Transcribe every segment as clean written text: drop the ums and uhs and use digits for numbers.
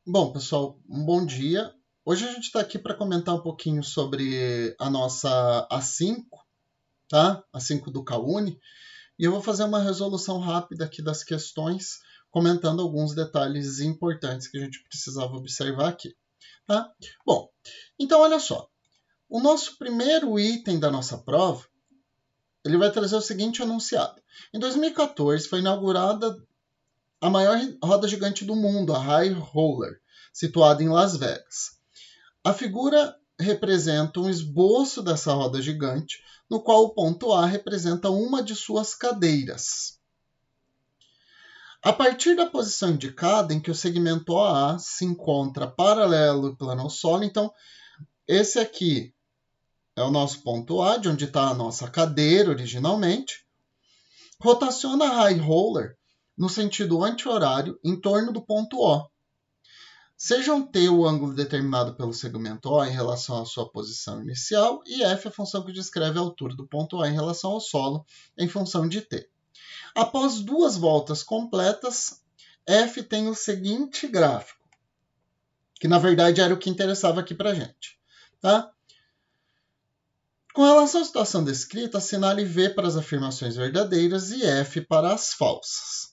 Bom, pessoal, um bom dia. Hoje a gente está aqui para comentar um pouquinho sobre a nossa A5, tá? A5 do Kauni, e eu vou fazer uma resolução rápida aqui das questões, comentando alguns detalhes importantes que a gente precisava observar aqui, tá? Bom, então olha só. O nosso primeiro item da nossa prova, ele vai trazer o seguinte enunciado. Em 2014 foi inaugurada a maior roda gigante do mundo, a High Roller, situada em Las Vegas. A figura representa um esboço dessa roda gigante, no qual o ponto A representa uma de suas cadeiras. A partir da posição indicada, em que o segmento OA se encontra paralelo e plano ao solo, então esse aqui é o nosso ponto A, de onde está a nossa cadeira originalmente, rotaciona a high roller no sentido anti-horário em torno do ponto O. Sejam T o ângulo determinado pelo segmento O em relação à sua posição inicial e F a função que descreve a altura do ponto O em relação ao solo em função de T. Após duas voltas completas, F tem o seguinte gráfico, que na verdade era o que interessava aqui para a gente. Tá? Com relação à situação descrita, assinale V para as afirmações verdadeiras e F para as falsas.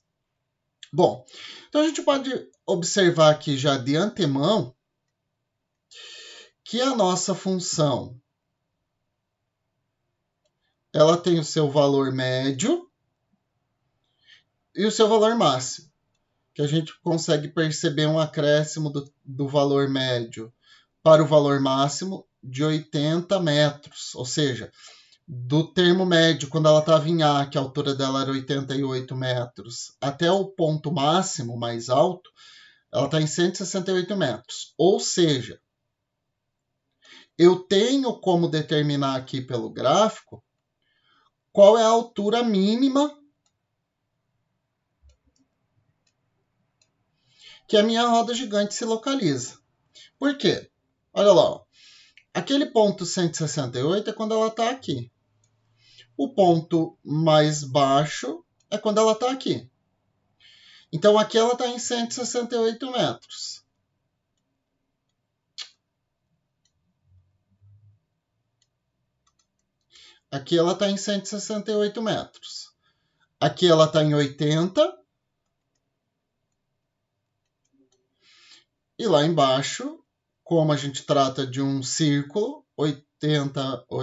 Bom, então a gente pode observar aqui já de antemão que a nossa função ela tem o seu valor médio e o seu valor máximo, que a gente consegue perceber um acréscimo do valor médio para o valor máximo de 80 metros, ou seja, do termo médio, quando ela estava em A, que a altura dela era 88 metros, até o ponto máximo mais alto, ela está em 168 metros. Ou seja, eu tenho como determinar aqui pelo gráfico qual é a altura mínima que a minha roda gigante se localiza. Por quê? Olha lá, ó. Aquele ponto 168 é quando ela está aqui. O ponto mais baixo é quando ela está aqui. Então aqui ela está em 168 metros. Aqui ela está em 168 metros. Aqui ela está em 80. E lá embaixo, como a gente trata de um círculo, 80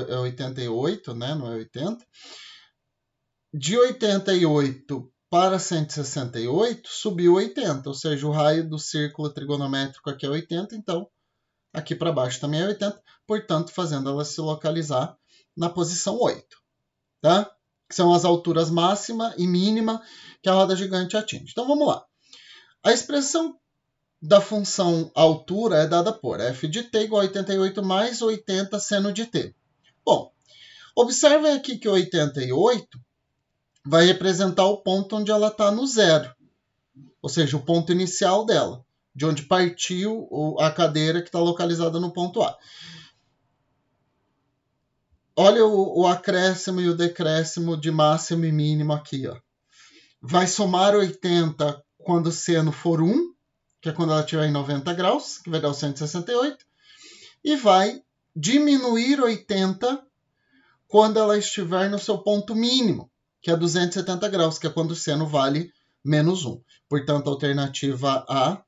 é 88, né? Não é 80. De 88 para 168, subiu 80, ou seja, o raio do círculo trigonométrico aqui é 80, então aqui para baixo também é 80, portanto, fazendo ela se localizar na posição 8, tá? Que são as alturas máxima e mínima que a roda gigante atinge. Então vamos lá. A expressão da função altura é dada por f de t igual a 88 mais 80 seno de t. Bom, observem aqui que 88 vai representar o ponto onde ela está no zero, ou seja, o ponto inicial dela, de onde partiu a cadeira que está localizada no ponto A. Olha o acréscimo e o decréscimo de máximo e mínimo aqui. Ó. Vai somar 80 quando o seno for 1, que é quando ela estiver em 90 graus, que vai dar o 168, e vai diminuir 80 quando ela estiver no seu ponto mínimo, que é 270 graus, que é quando o seno vale menos 1. Portanto, a alternativa A,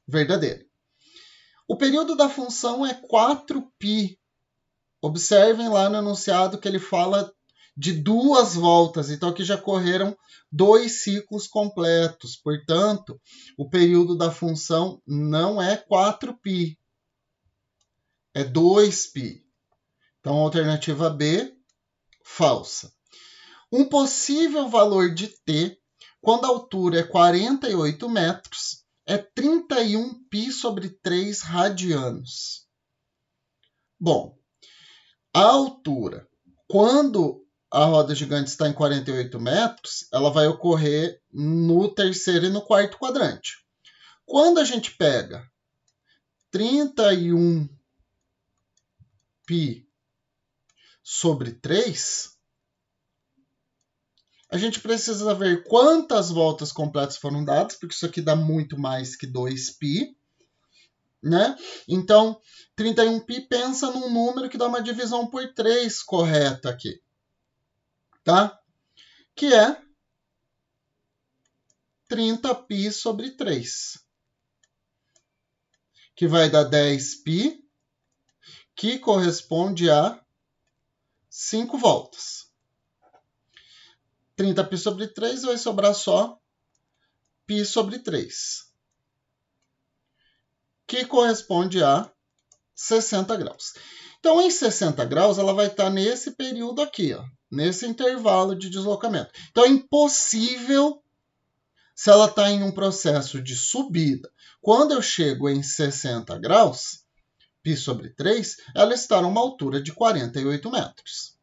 verdadeira. O período da função é 4π. Observem lá no enunciado que ele fala de duas voltas, então aqui já correram 2 ciclos completos. Portanto, o período da função não é 4π, é 2π. Então, a alternativa B, falsa. Um possível valor de t, quando a altura é 48 metros, é 31π sobre 3 radianos. Bom, a altura, quando a roda gigante está em 48 metros, ela vai ocorrer no terceiro e no quarto quadrante. Quando a gente pega 31π sobre 3, A gente precisa ver quantas voltas completas foram dadas, porque isso aqui dá muito mais que 2π. Né? Então, 31π pensa num número que dá uma divisão por 3 correta aqui. Tá? Que é 30π sobre 3. Que vai dar 10π, que corresponde a 5 voltas. 30π sobre 3 vai sobrar só π sobre 3, que corresponde a 60 graus. Então, em 60 graus, ela vai estar nesse período aqui, ó, nesse intervalo de deslocamento. Então, é impossível, se ela está em um processo de subida, quando eu chego em 60 graus, π sobre 3, ela está numa altura de 48 metros.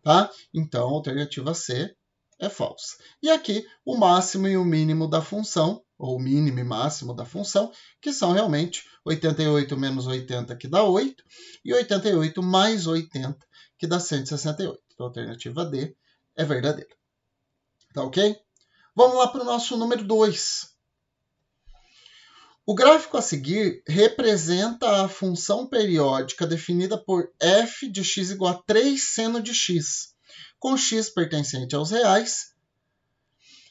Tá? Então, a alternativa C é falsa. E aqui, o máximo e o mínimo da função, ou o mínimo e máximo da função, que são realmente 88 menos 80, que dá 8, e 88 mais 80, que dá 168. Então, a alternativa D é verdadeira. Tá ok? Vamos lá para o nosso número 2. O gráfico a seguir representa a função periódica definida por f de x igual a 3 seno de x, com x pertencente aos reais,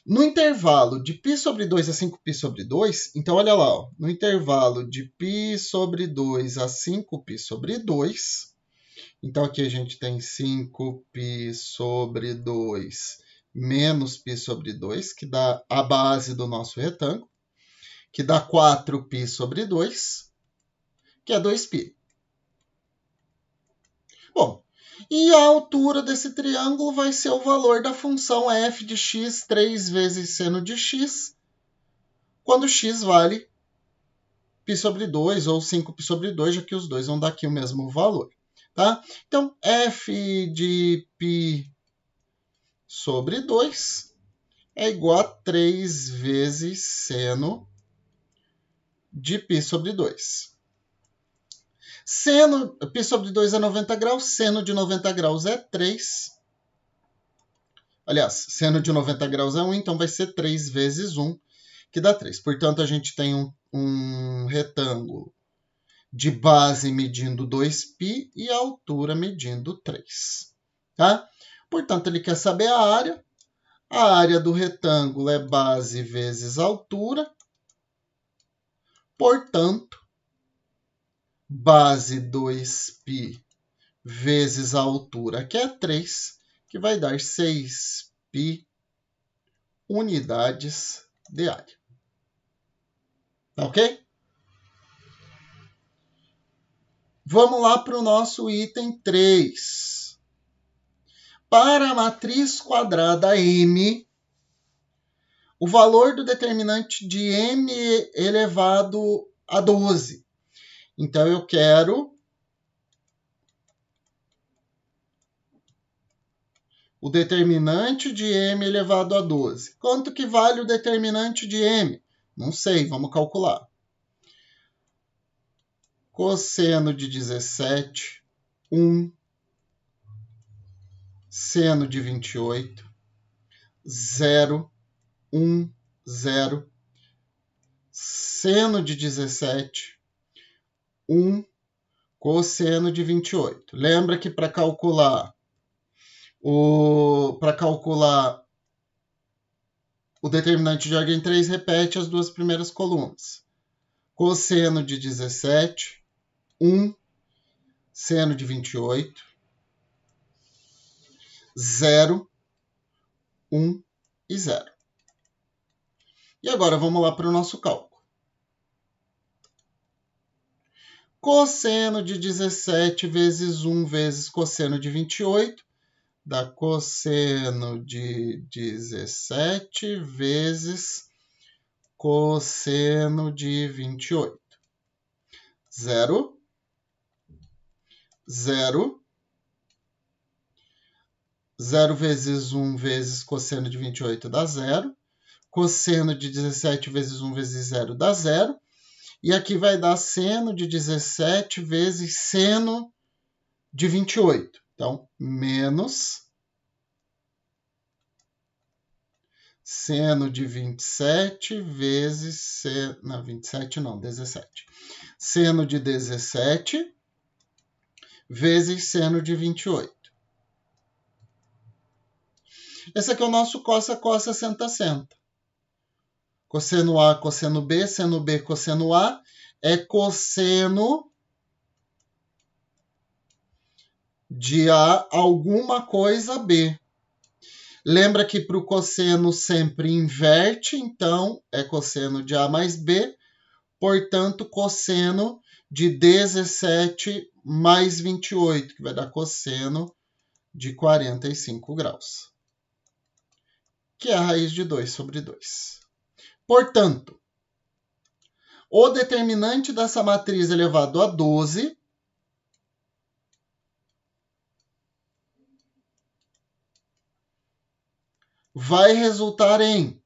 no intervalo de π sobre 2 a 5π sobre 2. Então, olha lá, ó, no intervalo de π sobre 2 a 5π sobre 2. Então, aqui a gente tem 5π sobre 2 menos π sobre 2, que dá a base do nosso retângulo, que dá 4π sobre 2, que é 2π. Bom, e a altura desse triângulo vai ser o valor da função f de x 3 vezes seno de x, quando x vale π sobre 2 ou 5π sobre 2, já que os dois vão dar aqui o mesmo valor. Tá? Então, f de π sobre 2 é igual a 3 vezes seno de π sobre 2. Seno, π sobre 2 é 90 graus, seno de 90 graus é 3. Aliás, seno de 90 graus é 1, então vai ser 3 vezes 1, que dá 3. Portanto, a gente tem um retângulo de base medindo 2π e a altura medindo 3. Tá? Portanto, ele quer saber a área. A área do retângulo é base vezes altura. Portanto, base 2π vezes a altura, que é 3, que vai dar 6π unidades de área. Tá ok? Vamos lá para o nosso item 3. Para a matriz quadrada M, o valor do determinante de M elevado a 12. Então, eu quero o determinante de M elevado a 12. Quanto que vale o determinante de M? Não sei, vamos calcular. Cosseno de 17, 1. Seno de 28, 0, 1, 0. Seno de 17, 1. Cosseno de 28. Lembra que para calcular o determinante de ordem 3, repete as duas primeiras colunas. Cosseno de 17, 1. Seno de 28, 0, 1 e 0. E agora vamos lá para o nosso cálculo. Cosseno de 17 vezes 1 vezes cosseno de 28 dá cosseno de 17 vezes cosseno de 28. 0, 0. 0 vezes 1 vezes cosseno de 28 dá 0. Cosseno de 17 vezes 1 vezes 0 dá 0. E aqui vai dar seno de 17 vezes seno de 28. Então, menos seno de 27 vezes não, 27 não, 17. Seno de 17 vezes seno de 28. Esse aqui é o nosso cossa, senta. Cosseno A, cosseno B, seno B, cosseno A é cosseno de A alguma coisa B. Lembra que para o cosseno sempre inverte, então é cosseno de A mais B, portanto, cosseno de 17 mais 28, que vai dar cosseno de 45 graus, que é a raiz de 2 sobre 2. Portanto, o determinante dessa matriz elevado a 12 vai resultar em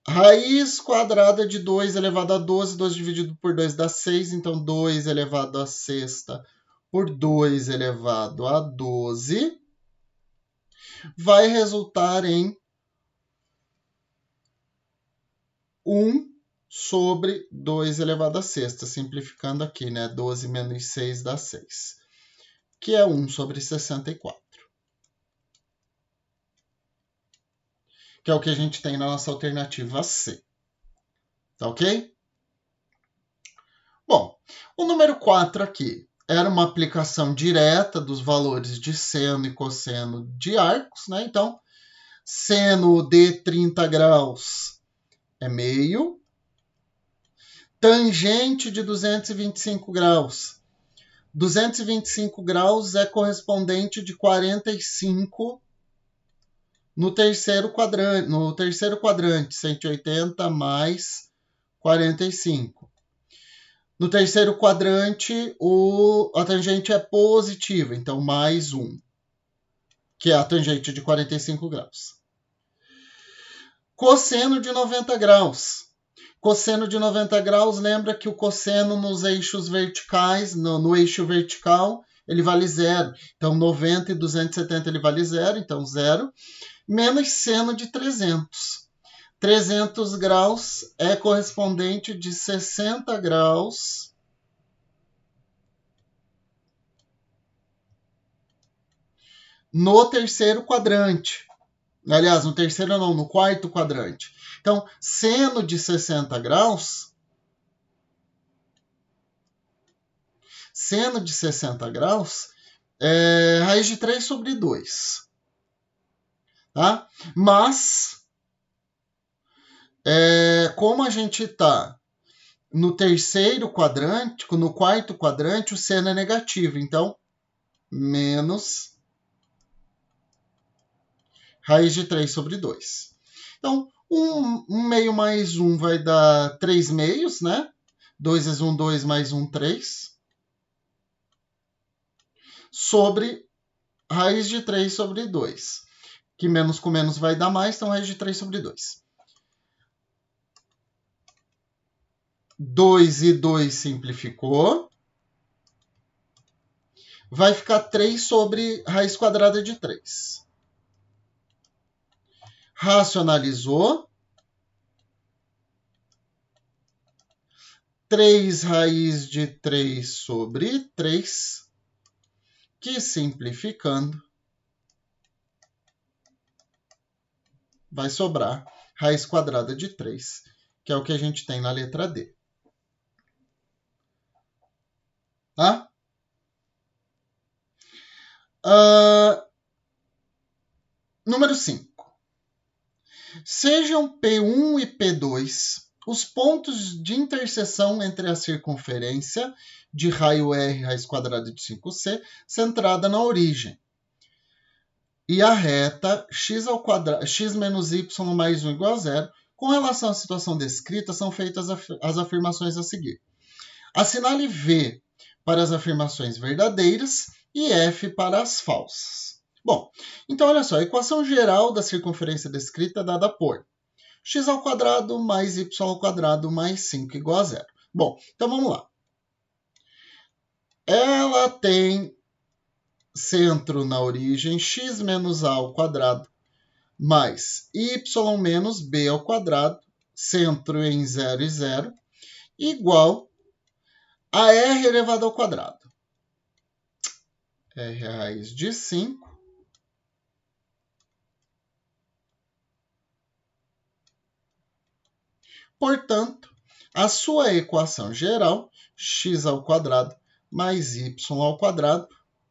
raiz quadrada de 2 elevado a 12, 2 dividido por 2 dá 6, então 2 elevado a sexta por 2 elevado a 12 vai resultar em 1 sobre 2 elevado a sexta, simplificando aqui, né? 12 menos 6 dá 6, que é 1 sobre 64. Que é o que a gente tem na nossa alternativa C. Tá ok? Bom, o número 4 aqui era uma aplicação direta dos valores de seno e cosseno de arcos, né? Então, seno de 30 graus é meio. Tangente de 225 graus. 225 graus é correspondente de 45 no terceiro quadrante, 180 mais 45. No terceiro quadrante, a tangente é positiva, então mais 1, que é a tangente de 45 graus. Cosseno de 90 graus. Cosseno de 90 graus, lembra que o cosseno nos eixos verticais, no eixo vertical, ele vale 0. Então, 90 e 270 ele vale 0, então 0. Menos seno de 300. 300 graus é correspondente de 60 graus no terceiro quadrante. Aliás, no terceiro não, no quarto quadrante. Então, seno de 60 graus, é raiz de 3 sobre 2. Tá? Mas, como a gente está no terceiro quadrante, no quarto quadrante, o seno é negativo. Então, menos raiz de 3 sobre 2. Então, 1 meio mais 1 vai dar 3 meios, né? 2 vezes 1, 2 mais 1, 3. Sobre raiz de 3 sobre 2. Que menos com menos vai dar mais, então raiz de 3 sobre 2. 2 e 2 simplificou. Vai ficar 3 sobre raiz quadrada de 3. Racionalizou. 3 raiz de 3 sobre 3, que simplificando vai sobrar raiz quadrada de 3, que é o que a gente tem na letra D. Tá? Número 5. Sejam P1 e P2 os pontos de interseção entre a circunferência de raio R, raiz quadrada de 5C, centrada na origem, e a reta x menos y mais 1 igual a 0. Com relação à situação descrita, são feitas as afirmações a seguir. Assinale V para as afirmações verdadeiras e F para as falsas. Bom, então olha só, a equação geral da circunferência descrita é dada por x ao quadrado mais y ao quadrado mais 5 igual a 0. Bom, então vamos lá. Ela tem centro na origem x menos a ao quadrado mais y menos b ao quadrado, centro em 0 e 0, igual a r elevado ao quadrado. R raiz de 5. Portanto, a sua equação geral, x ao quadrado mais y ao quadrado,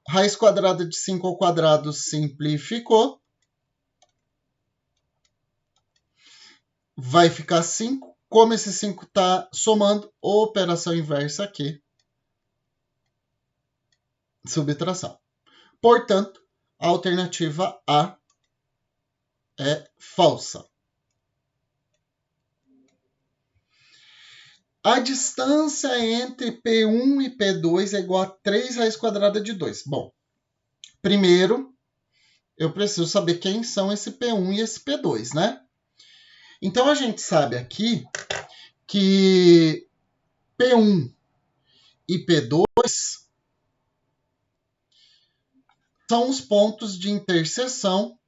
raiz quadrada de 5 ao quadrado simplificou, vai ficar 5. Como esse 5 está somando, operação inversa aqui, subtração. Portanto, a alternativa A é falsa. A distância entre P1 e P2 é igual a 3 raiz quadrada de 2. Bom, primeiro, eu preciso saber quem são esse P1 e esse P2, né? Então, a gente sabe aqui que P1 e P2 são os pontos de interseção.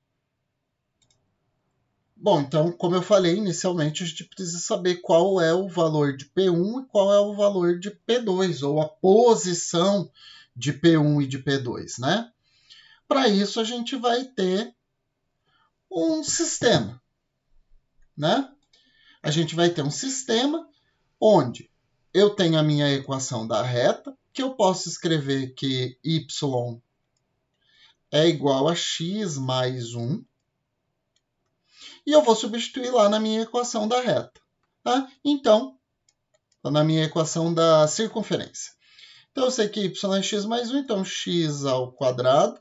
Bom, então, como eu falei inicialmente, a gente precisa saber qual é o valor de P1 e qual é o valor de P2, ou a posição de P1 e de P2, né? Para isso, a gente vai ter um sistema, né? A gente vai ter um sistema onde eu tenho a minha equação da reta, que eu posso escrever que y é igual a x mais 1, e eu vou substituir lá na minha equação da reta. Tá? Então, na minha equação da circunferência. Então, eu sei que y é x mais 1, então x ao quadrado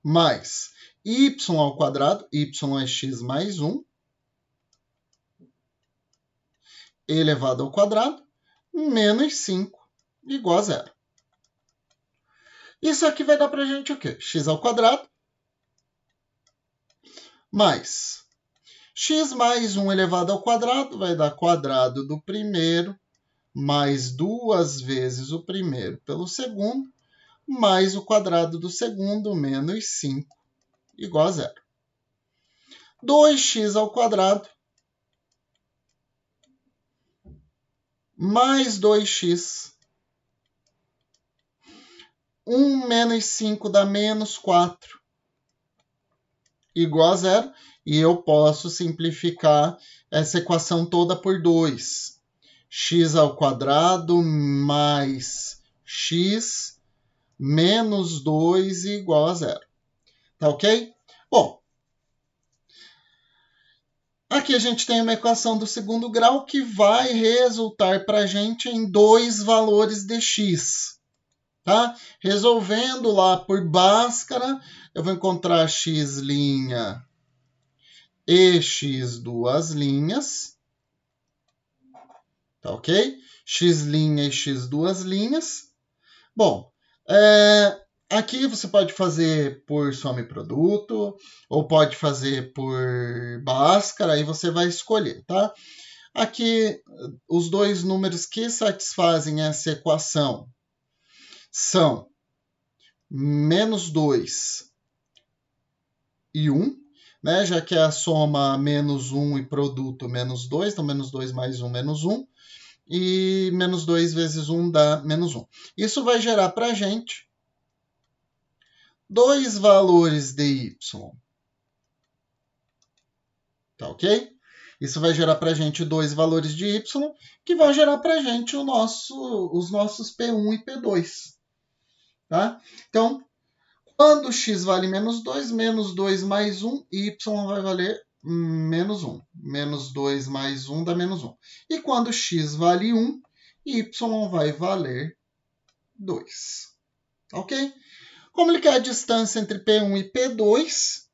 mais y ao quadrado, y é x mais 1, elevado ao quadrado, menos 5, igual a 0. Isso aqui vai dar para a gente o quê? X ao quadrado mais x mais 1 elevado ao quadrado vai dar quadrado do primeiro mais 2 vezes o primeiro pelo segundo, mais o quadrado do segundo menos 5, igual a 0. 2x ao quadrado mais 2x. 1 menos 5 dá menos 4, igual a 0. E eu posso simplificar essa equação toda por 2. X ao quadrado mais x menos 2 igual a 0. Tá ok? Bom, aqui a gente tem uma equação do segundo grau que vai resultar para a gente em dois valores de x. Tá? Resolvendo lá por Bhaskara, eu vou encontrar x' e x duas linhas. Tá ok? X' e x duas linhas. Bom, aqui você pode fazer por soma e produto, ou pode fazer por Bhaskara, aí você vai escolher, tá? Aqui, os dois números que satisfazem essa equação são menos 2 e 1, né? Já que é a soma menos 1 e produto menos 2, então menos 2 mais 1, menos 1. E menos 2 vezes 1 dá menos 1. Isso vai gerar para a gente dois valores de y. Tá ok? Isso vai gerar para a gente dois valores de y, que vão gerar para a gente os nossos P1 e P2. Tá? Então, quando x vale menos 2 mais 1, y vai valer menos 1. Menos 2 mais 1 dá menos 1. E quando x vale 1, y vai valer 2. Ok? Como ele quer a distância entre P1 e P2,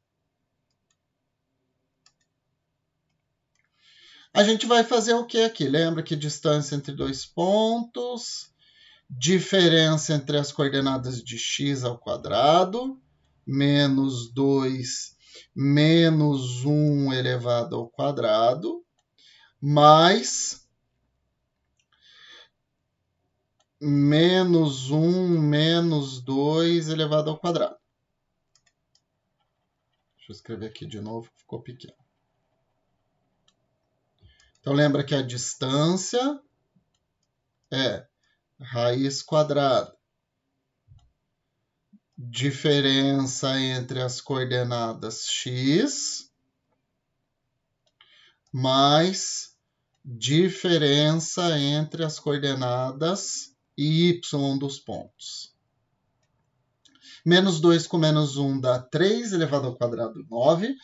a gente vai fazer o que aqui? Lembra que distância entre dois pontos, diferença entre as coordenadas de x ao quadrado, menos 2 menos 1 elevado ao quadrado, mais menos 1 menos 2 elevado ao quadrado. Deixa eu escrever aqui de novo, ficou pequeno. Então, lembra que a distância é raiz quadrada. Diferença entre as coordenadas x mais diferença entre as coordenadas y dos pontos. Menos 2 com menos 1 dá 3 elevado ao quadrado 9.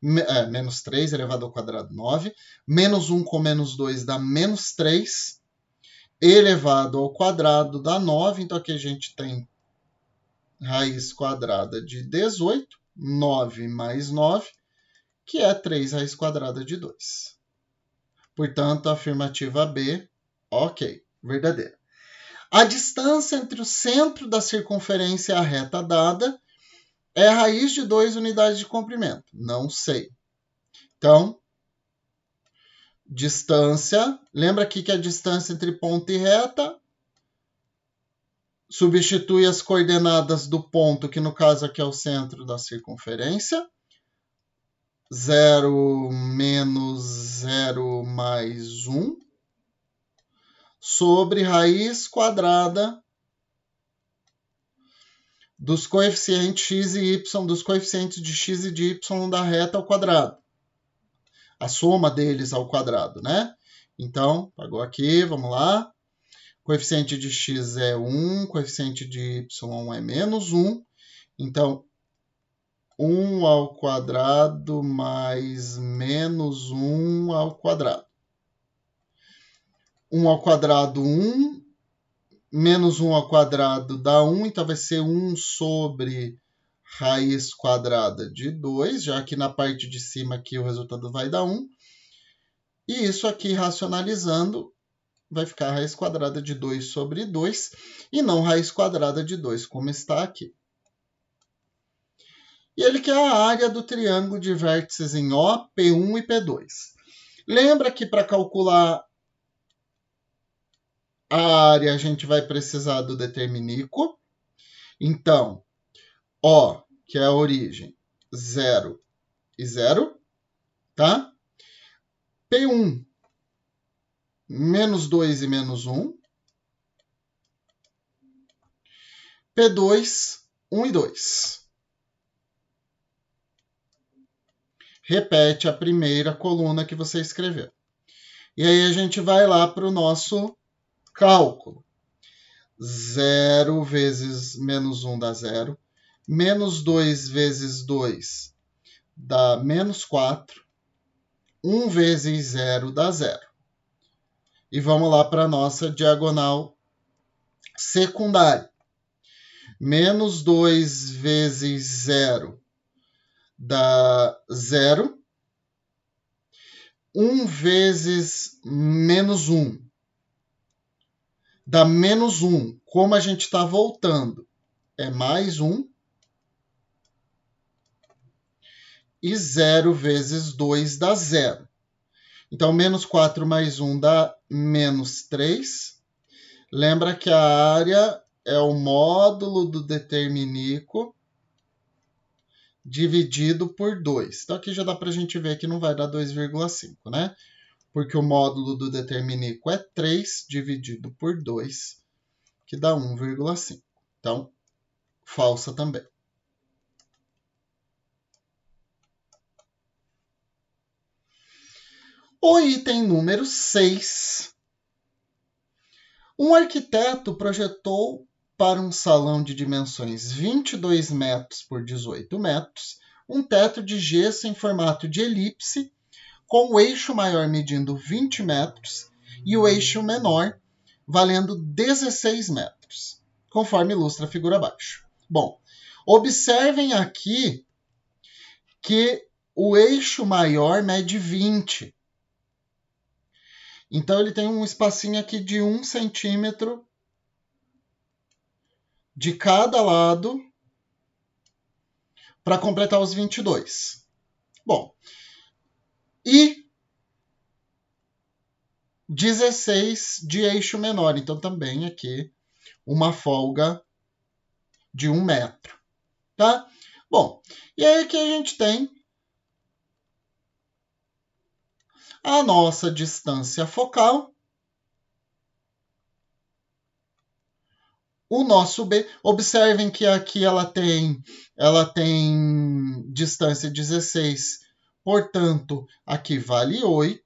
Menos 3 elevado ao quadrado 9. Menos 1 com menos 2 dá menos 3 elevado ao quadrado dá 9. Então, aqui a gente tem raiz quadrada de 18. 9 mais 9, que é 3 raiz quadrada de 2. Portanto, a afirmativa B, ok, verdadeira. A distância entre o centro da circunferência e a reta dada é a raiz de 2 unidades de comprimento. Não sei. Então, distância. Lembra aqui que a distância entre ponto e reta substitui as coordenadas do ponto, que no caso aqui é o centro da circunferência. 0 menos 0 mais 1. Sobre raiz quadrada dos coeficientes x e y, dos coeficientes de x e de y da reta ao quadrado. A soma deles ao quadrado, né? Então, pagou aqui, vamos lá. Coeficiente de x é 1, coeficiente de y é menos 1. Então, 1 ao quadrado mais menos 1 ao quadrado. 1 ao quadrado, 1. Menos 1 ao quadrado dá 1, então vai ser 1 sobre raiz quadrada de 2, já que na parte de cima aqui o resultado vai dar 1. E isso aqui, racionalizando, vai ficar raiz quadrada de 2 sobre 2, e não raiz quadrada de 2, como está aqui. E ele quer a área do triângulo de vértices em O, P1 e P2. Lembra que para calcular a área, a gente vai precisar do determiníquo. Então, O, que é a origem, 0 e 0, tá? P1, menos 2 e menos 1. P2, 1 e 2. Repete a primeira coluna que você escreveu. E aí a gente vai lá para o nosso cálculo. 0 vezes menos 1 dá 0. Menos 2 vezes 2 dá menos 4. 1 vezes 0 dá 0. E vamos lá para a nossa diagonal secundária. Menos 2 vezes 0 dá 0. 1 vezes menos 1 dá menos 1. Como a gente está voltando, é mais 1. E 0 vezes 2 dá 0. Então, menos 4 mais 1 dá menos 3. Lembra que a área é o módulo do determiníquo dividido por 2. Então, aqui já dá para a gente ver que não vai dar 2,5, né? Porque o módulo do determiníquo é 3 dividido por 2, que dá 1,5. Então, falsa também. O item número 6. Um arquiteto projetou para um salão de dimensões 22 metros por 18 metros um teto de gesso em formato de elipse, com o eixo maior medindo 20 metros e o eixo menor valendo 16 metros, conforme ilustra a figura abaixo. Bom, observem aqui que o eixo maior mede 20. Então, ele tem um espacinho aqui de 1 centímetro de cada lado para completar os 22. Bom, e 16 de eixo menor. Então, também aqui uma folga de 1 metro. Tá? Bom, e aí aqui a gente tem a nossa distância focal, o nosso B. Observem que aqui ela tem distância 16, portanto, aqui vale 8.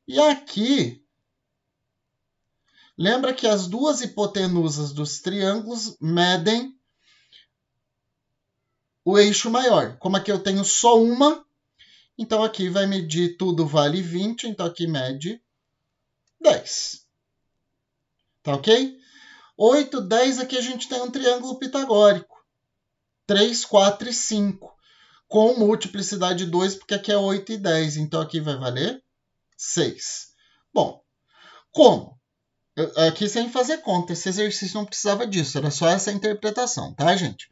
E aqui, lembra que as duas hipotenusas dos triângulos medem o eixo maior. Como aqui eu tenho só uma, então aqui vai medir tudo vale 20, então aqui mede 10. Tá ok? 8, 10, aqui a gente tem um triângulo pitagórico. 3, 4 e 5. Com multiplicidade de 2, porque aqui é 8 e 10. Então aqui vai valer 6. Bom, como? Aqui sem fazer conta. Esse exercício não precisava disso. Era só essa interpretação, tá, gente?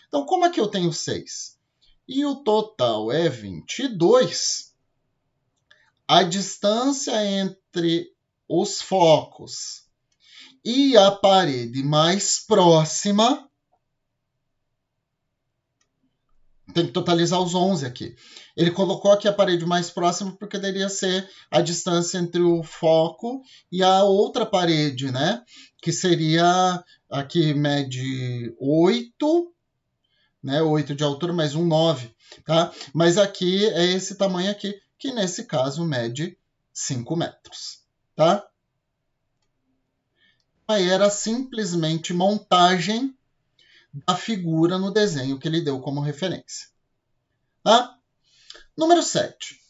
Então, como aqui eu tenho 6 e o total é 22, a distância entre os focos e a parede mais próxima, tem que totalizar os 11 aqui. Ele colocou aqui a parede mais próxima porque deveria ser a distância entre o foco e a outra parede, né? Que seria, aqui mede 8, né? 8 de altura, mais um 9, tá? Mas aqui é esse tamanho aqui, que nesse caso mede 5 metros, tá? Aí era simplesmente montagem da figura no desenho que ele deu como referência. Tá? Número 7.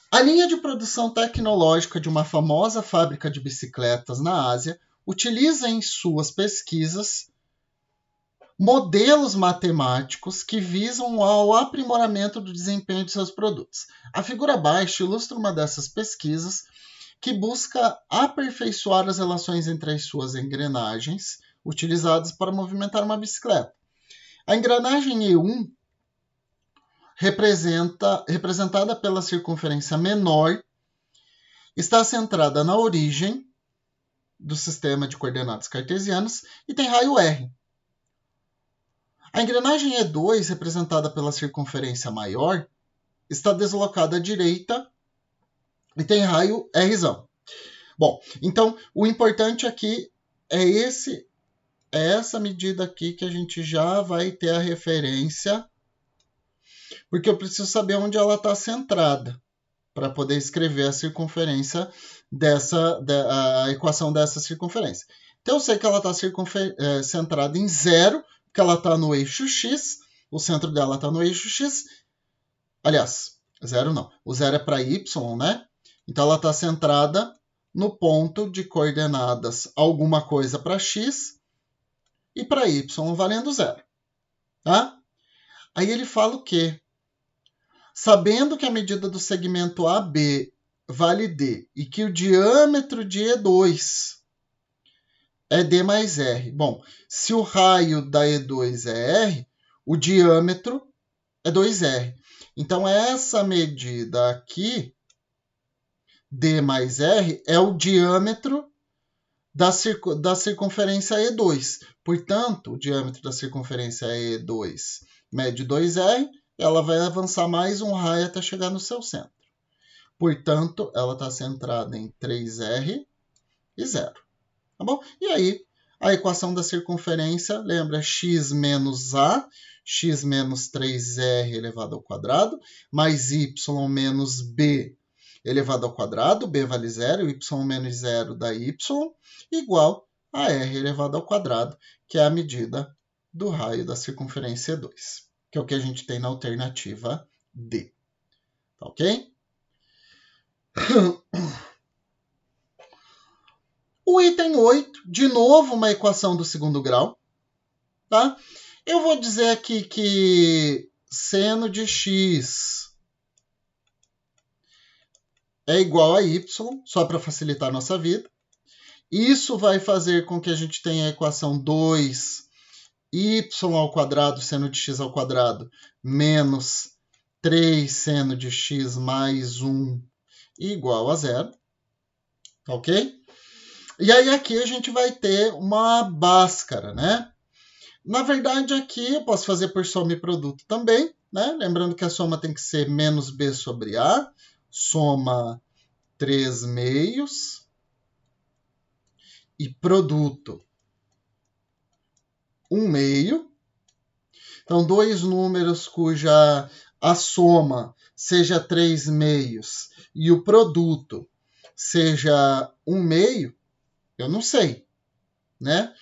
A linha de produção tecnológica de uma famosa fábrica de bicicletas na Ásia utiliza em suas pesquisas modelos matemáticos que visam ao aprimoramento do desempenho de seus produtos. A figura abaixo ilustra uma dessas pesquisas que busca aperfeiçoar as relações entre as suas engrenagens utilizadas para movimentar uma bicicleta. A engrenagem E1, representada pela circunferência menor, está centrada na origem do sistema de coordenadas cartesianas e tem raio R. A engrenagem E2, representada pela circunferência maior, está deslocada à direita e tem raio R. Bom, então o importante aqui é essa medida aqui que a gente já vai ter a referência, porque eu preciso saber onde ela está centrada para poder escrever a circunferência a equação dessa circunferência. Então eu sei que ela está centrada em 0, porque ela está no eixo x, o centro dela está no eixo x. Aliás, 0 não, o 0 é para y, né? Então ela está centrada no ponto de coordenadas alguma coisa para x e para y valendo 0. Tá? Aí ele fala o quê? Sabendo que a medida do segmento AB vale D e que o diâmetro de E2 é D mais R. Bom, se o raio da E2 é R, o diâmetro é 2R. Então, essa medida aqui, D mais R, é o diâmetro da circunferência E2. Portanto, o diâmetro da circunferência E2 mede 2R, ela vai avançar mais um raio até chegar no seu centro. Portanto, ela está centrada em 3R e 0. Tá bom? E aí, a equação da circunferência, lembra, x menos a, x menos 3R elevado ao quadrado, mais y menos b elevado ao quadrado, b vale 0, y menos 0 dá y, igual a r elevado ao quadrado, que é a medida do raio da circunferência E2, que é o que a gente tem na alternativa D. Tá ok? O item 8, de novo uma equação do segundo grau. Tá? Eu vou dizer aqui que seno de x é igual a y, só para facilitar a nossa vida. Isso vai fazer com que a gente tenha a equação 2y ao quadrado, seno de x ao quadrado, menos 3 seno de x mais 1 igual a 0. Ok? E aí aqui a gente vai ter uma báscara, né? Na verdade, aqui eu posso fazer por soma e produto também, né? Lembrando que a soma tem que ser menos b sobre a, soma 3 meios, e produto 1 meio. Então, dois números cuja a soma seja 3 meios e o produto seja 1 meio, eu não sei, né?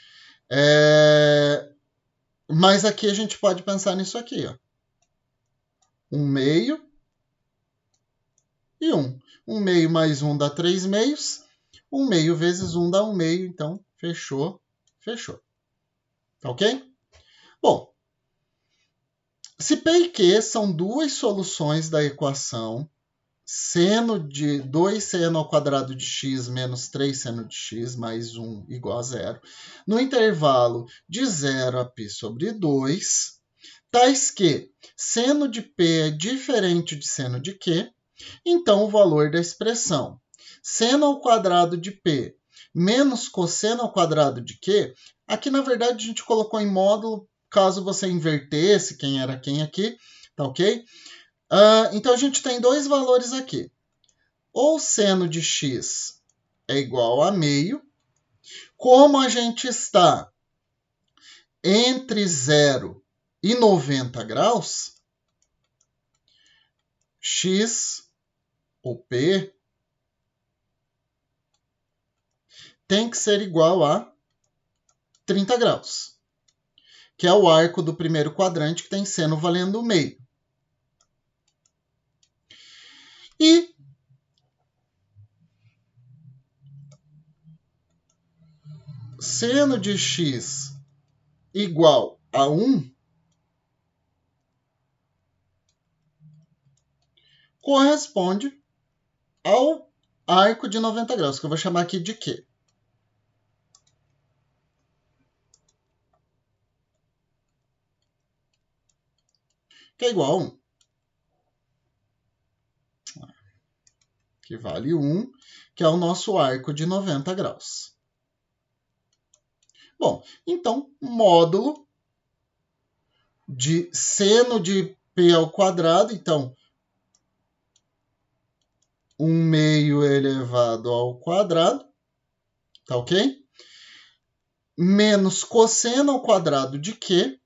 Mas aqui a gente pode pensar nisso aqui, ó. 1 meio e 1. 1 meio mais 1 dá 3 meios. 1 meio vezes 1 dá 1 meio, então fechou, fechou. Tá ok? Bom, se P e Q são duas soluções da equação seno de 2 seno ao quadrado de x menos 3 seno de x mais 1 igual a 0, no intervalo de 0 a π sobre 2, tais que seno de P é diferente de seno de Q, então o valor da expressão seno ao quadrado de P menos cosseno ao quadrado de Q, aqui na verdade a gente colocou em módulo, caso você invertesse quem era quem aqui, tá ok? Então a gente tem dois valores aqui. Ou seno de x é igual a meio, como a gente está entre 0 e 90 graus, x ou p tem que ser igual a 30 graus, que é o arco do primeiro quadrante que tem seno valendo meio. E seno de x igual a 1 corresponde ao arco de 90 graus, que eu vou chamar aqui de Q. Que é igual a 1. Que vale 1, que é o nosso arco de 90 graus. Bom, então, módulo de seno de P ao quadrado, então, 1 meio elevado ao quadrado, tá ok? Menos cosseno ao quadrado de Q,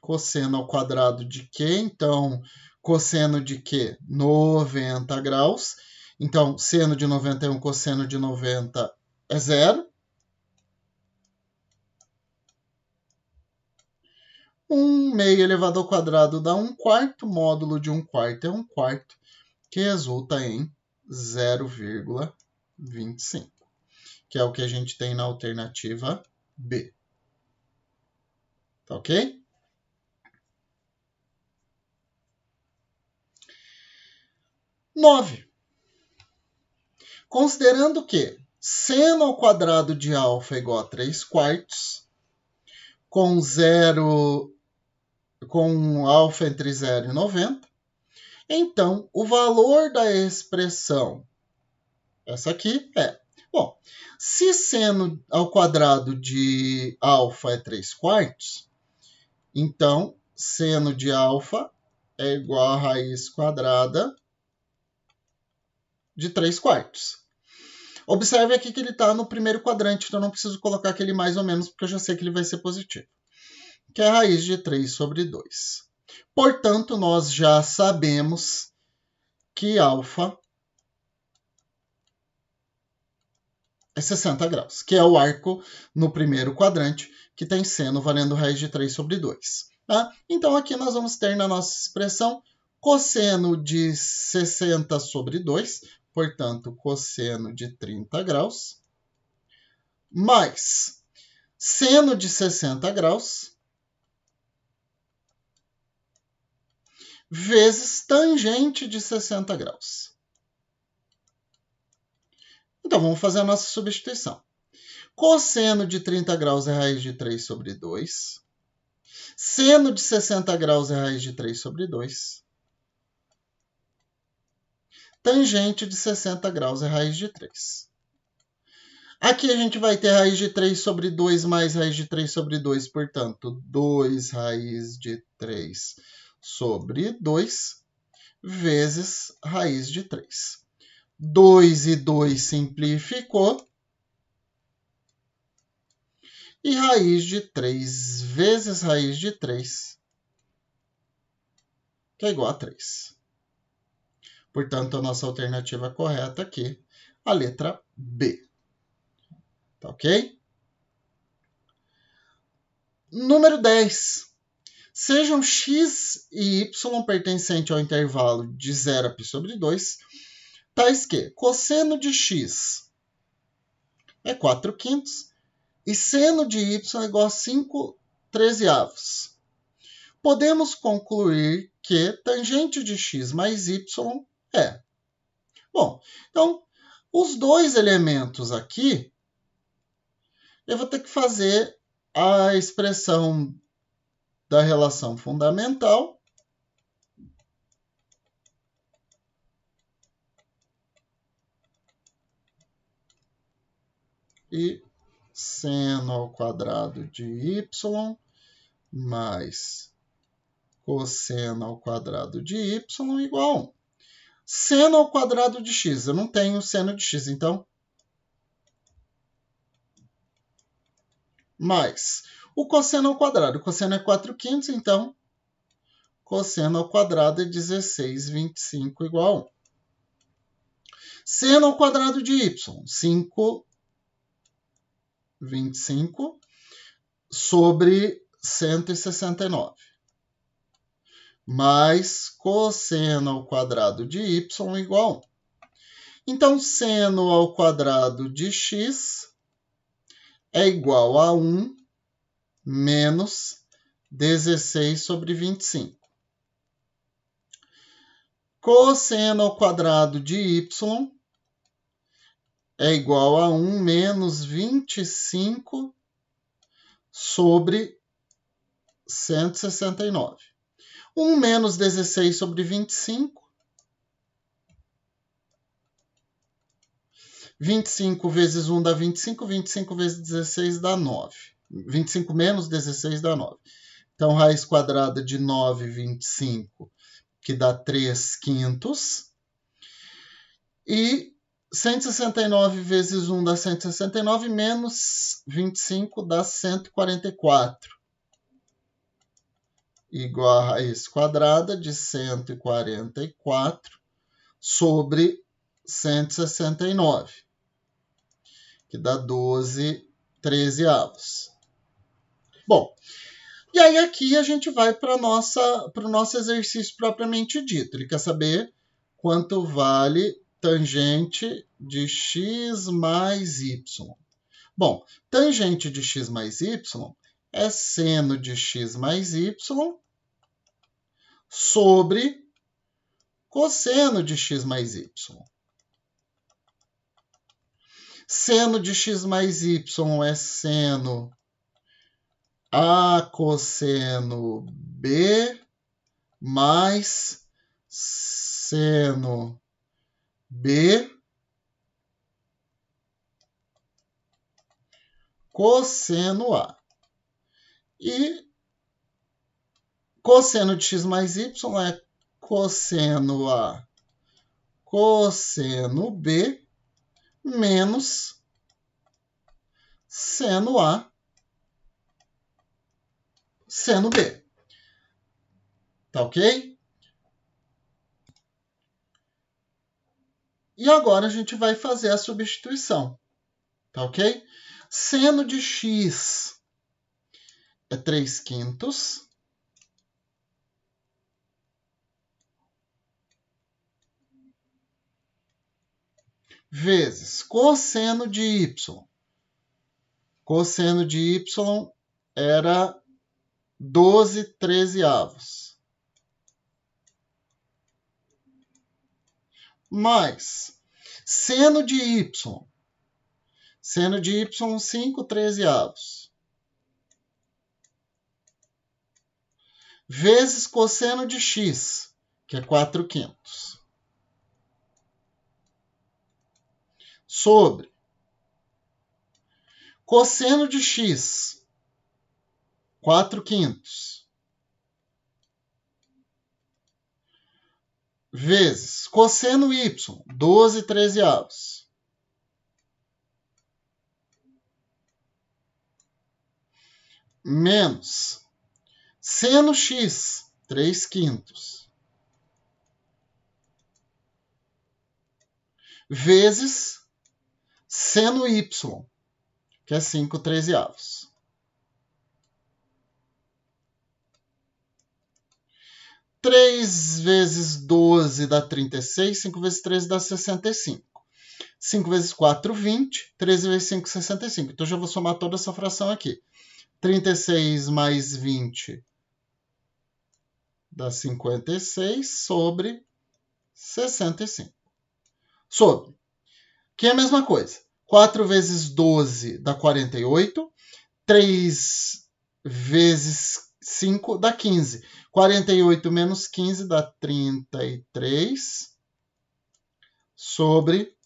cosseno ao quadrado de Q, então, cosseno de Q, 90 graus. Então, seno de 91, cosseno de 90 é 0. 1 meio elevado ao quadrado dá 1/4, módulo de 1/4 é 1/4, que resulta em 0,25, que é o que a gente tem na alternativa B. Tá ok? Nove. Considerando que seno ao quadrado de alfa é igual a 3/4, com alfa entre 0 e 90, então o valor da expressão, essa aqui bom, se seno ao quadrado de alfa é 3/4, então seno de alfa é igual a raiz quadrada de 3/4. Observe aqui que ele está no primeiro quadrante, então eu não preciso colocar aquele mais ou menos, porque eu já sei que ele vai ser positivo, que é a raiz de 3 sobre 2. Portanto, nós já sabemos que alfa é 60 graus, que é o arco no primeiro quadrante, que tem seno valendo raiz de 3 sobre 2. Tá? Então, aqui nós vamos ter na nossa expressão cosseno de 60 sobre 2, portanto, cosseno de 30 graus, mais seno de 60 graus, vezes tangente de 60 graus. Então, vamos fazer a nossa substituição. Cosseno de 30 graus é raiz de 3 sobre 2. Seno de 60 graus é raiz de 3 sobre 2. Tangente de 60 graus é raiz de 3. Aqui a gente vai ter raiz de 3 sobre 2 mais raiz de 3 sobre 2. Portanto, 2 raiz de 3 sobre 2 vezes raiz de 3. 2 e 2 simplificou. E raiz de 3 vezes raiz de 3, que é igual a 3. Portanto, a nossa alternativa correta aqui, a letra B. Tá ok? Número 10. Sejam x e y pertencentes ao intervalo de 0 a π sobre 2, tais que cosseno de x é 4/5 e seno de y é igual a 5/13. Podemos concluir que tangente de x mais y é. Bom, então, os dois elementos aqui, eu vou ter que fazer a expressão da relação fundamental e seno ao quadrado de y mais cosseno ao quadrado de y igual a 1. Seno ao quadrado de x, eu não tenho seno de x, então, mais o cosseno ao quadrado. O cosseno é 4/5, então, cosseno ao quadrado é 16/25 igual a 1. Seno ao quadrado de y, 5/25 sobre 169. Mais cosseno ao quadrado de y igual a 1. Então, seno ao quadrado de x é igual a 1 menos 16 sobre 25. Cosseno ao quadrado de y é igual a 1 menos 25 sobre 169. 1 menos 16 sobre 25. 25 vezes 1 dá 25. 25 vezes 16 dá 9. 25 menos 16 dá 9. Então, raiz quadrada de 9/25, que dá 3/5. E 169 vezes 1 dá 169, menos 25 dá 144. Igual a raiz quadrada de 144 sobre 169, que dá 12/13. Bom, e aí aqui a gente vai para o nosso exercício propriamente dito. Ele quer saber quanto vale tangente de x mais y. Bom, tangente de x mais y é seno de x mais y sobre cosseno de x mais y. Seno de x mais y é seno a cosseno b mais seno b cosseno a. E cosseno de x mais y é cosseno a cosseno b menos seno a seno b. Tá ok? E agora a gente vai fazer a substituição. Tá ok? Seno de x é 3/5 vezes cosseno de y. Cosseno de y era 12/13. Mais seno de y. Seno de y, 5/13. Vezes cosseno de x, que é 4/5. Sobre Cosseno de x, 4/5. Vezes cosseno y, 12/13. Menos seno x, 3/5. Vezes seno y, que é 5/13. 3 vezes 12 dá 36, 5 vezes 13 dá 65. 5 vezes 4, 20. 13 vezes 5, 65. Então, já vou somar toda essa fração aqui. 36 mais 20 dá 56 sobre 65. Sobre. Que é a mesma coisa. 4 vezes 12 dá 48. 3 vezes 5 dá 15. 48 menos 15 dá 33 sobre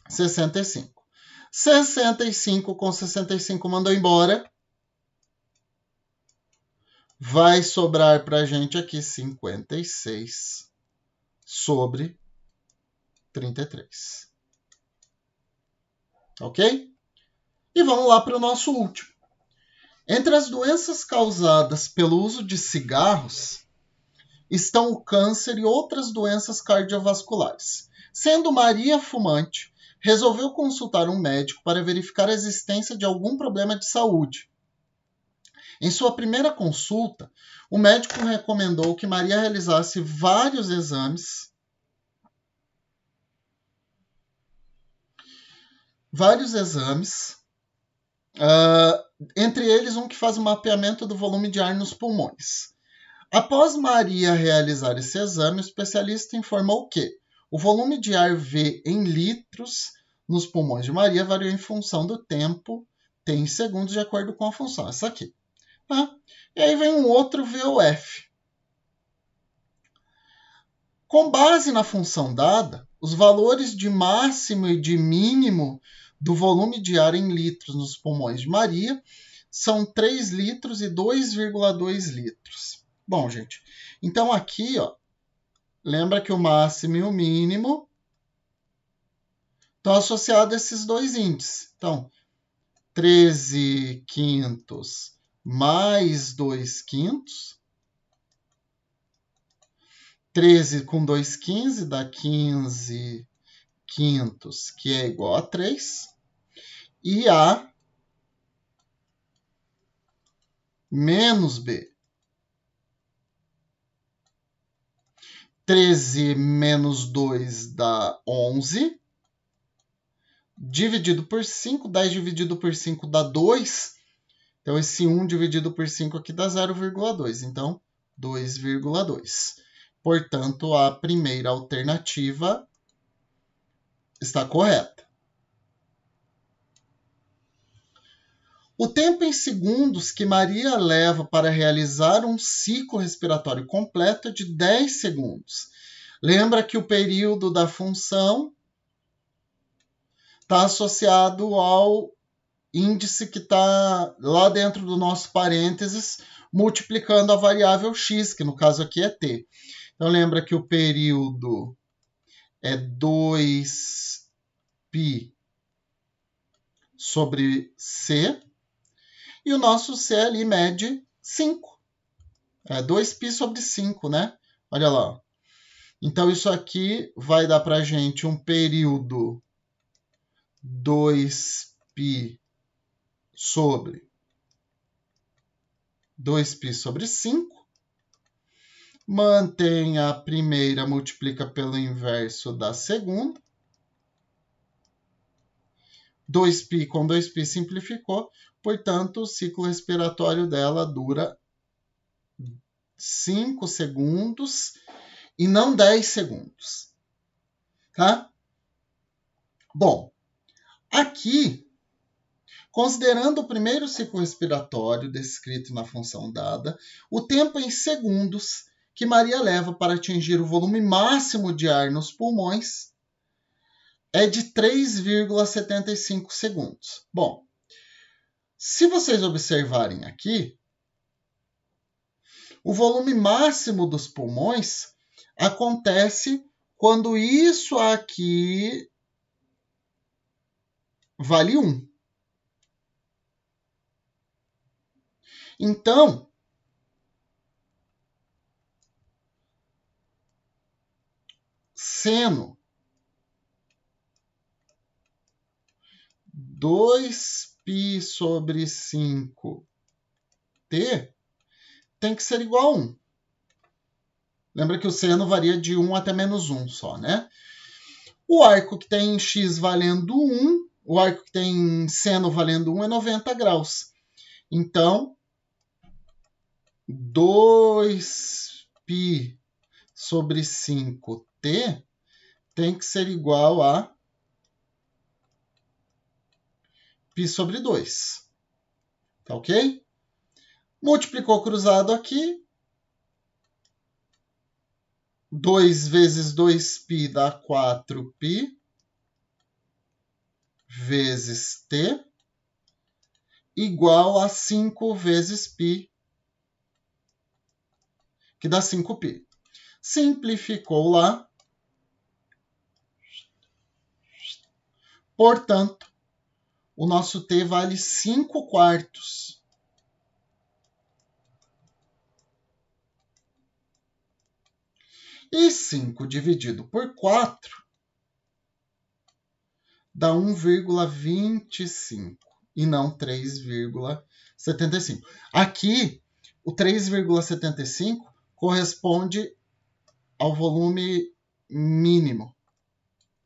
65. 65 com 65 mandou embora. Vai sobrar para a gente aqui 56 sobre 33. Ok? E vamos lá para o nosso último. Entre as doenças causadas pelo uso de cigarros estão o câncer e outras doenças cardiovasculares. Sendo Maria fumante, resolveu consultar um médico para verificar a existência de algum problema de saúde. Em sua primeira consulta, o médico recomendou que Maria realizasse vários exames entre eles um que faz o mapeamento do volume de ar nos pulmões. Após Maria realizar esse exame, o especialista informou que o volume de ar V em litros nos pulmões de Maria variou em função do tempo, T em segundos, de acordo com a função. Essa aqui. Tá? E aí vem um outro VOF. Com base na função dada, os valores de máximo e de mínimo do volume de ar em litros nos pulmões de Maria são 3 litros e 2,2 litros. Bom, gente, então aqui, ó, lembra que o máximo e o mínimo estão associados a esses dois índices. Então, 13/5 mais 2/5. 13 com 2, 15, dá 15/5, que é igual a 3. E A menos B. 13 menos 2 dá 11. Dividido por 5, 10 dividido por 5 dá 2. Então, esse 1 dividido por 5 aqui dá 0,2. Então, 2,2. Portanto, a primeira alternativa está correta. O tempo em segundos que Maria leva para realizar um ciclo respiratório completo é de 10 segundos. Lembra que o período da função está associado ao índice que está lá dentro do nosso parênteses, multiplicando a variável x, que no caso aqui é t. Então, lembra que o período é 2π sobre c, e o nosso c ali mede 5. É 2π sobre 5, né? Olha lá. Então, isso aqui vai dar para a gente um período 2π sobre 5. Mantém a primeira, multiplica pelo inverso da segunda. 2π com 2π simplificou. Portanto, o ciclo respiratório dela dura 5 segundos e não 10 segundos. Tá? Bom, aqui, considerando o primeiro ciclo respiratório descrito na função dada, o tempo em segundos que Maria leva para atingir o volume máximo de ar nos pulmões é de 3,75 segundos. Bom, Se vocês observarem aqui, o volume máximo dos pulmões acontece quando isso aqui vale 1. Então, seno 2π sobre 5t tem que ser igual a 1. Lembra que o seno varia de 1 até menos 1 só, né? O arco que tem x valendo 1, o arco que tem seno valendo 1 é 90 graus. Então, 2π sobre 5t tem que ser igual a π sobre 2. Tá ok? Multiplicou cruzado aqui. 2 vezes 2π dá 4π vezes t igual a 5 vezes π, que dá 5π. Simplificou lá. Portanto, o nosso t vale 5/4. E 5 dividido por 4 dá 1,25 e não 3,75. Aqui, o 3,75 corresponde ao volume mínimo,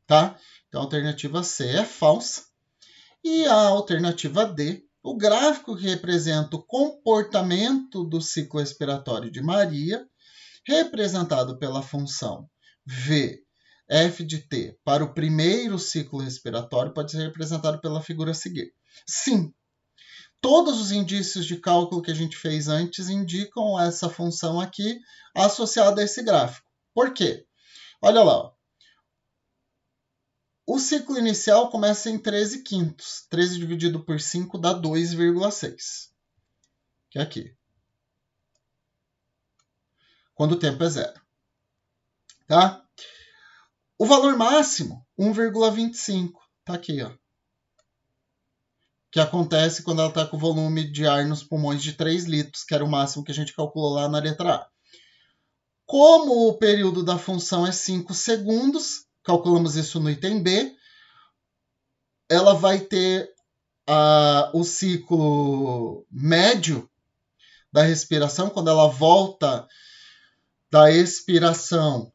tá? Então, a alternativa C é falsa. E a alternativa D, o gráfico que representa o comportamento do ciclo respiratório de Maria, representado pela função V, f de t, para o primeiro ciclo respiratório, pode ser representado pela figura a seguir. Sim, todos os indícios de cálculo que a gente fez antes indicam essa função aqui associada a esse gráfico. Por quê? Olha lá, ó. O ciclo inicial começa em 13/5. 13 dividido por 5 dá 2,6. Que é aqui. Quando o tempo é 0. Tá? O valor máximo, 1,25. Tá aqui, ó. Que acontece quando ela está com o volume de ar nos pulmões de 3 litros, que era o máximo que a gente calculou lá na letra A. Como o período da função é 5 segundos, calculamos isso no item B, ela vai ter o ciclo médio da respiração, quando ela volta da expiração,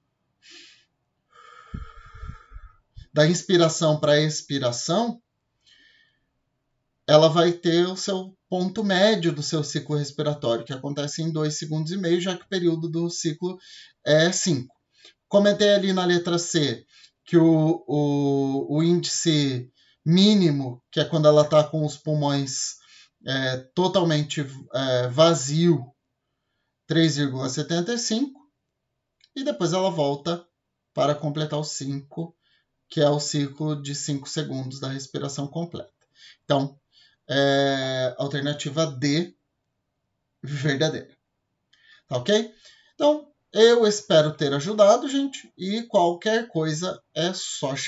da inspiração para a expiração, ela vai ter o seu ponto médio do seu ciclo respiratório, que acontece em 2,5 segundos, já que o período do ciclo é 5. Comentei ali na letra C que o índice mínimo, que é quando ela está com os pulmões totalmente vazio, 3,75, e depois ela volta para completar o 5, que é o ciclo de 5 segundos da respiração completa. Então, alternativa D, verdadeira. Tá ok? Então, eu espero ter ajudado, gente, e qualquer coisa é só chamar.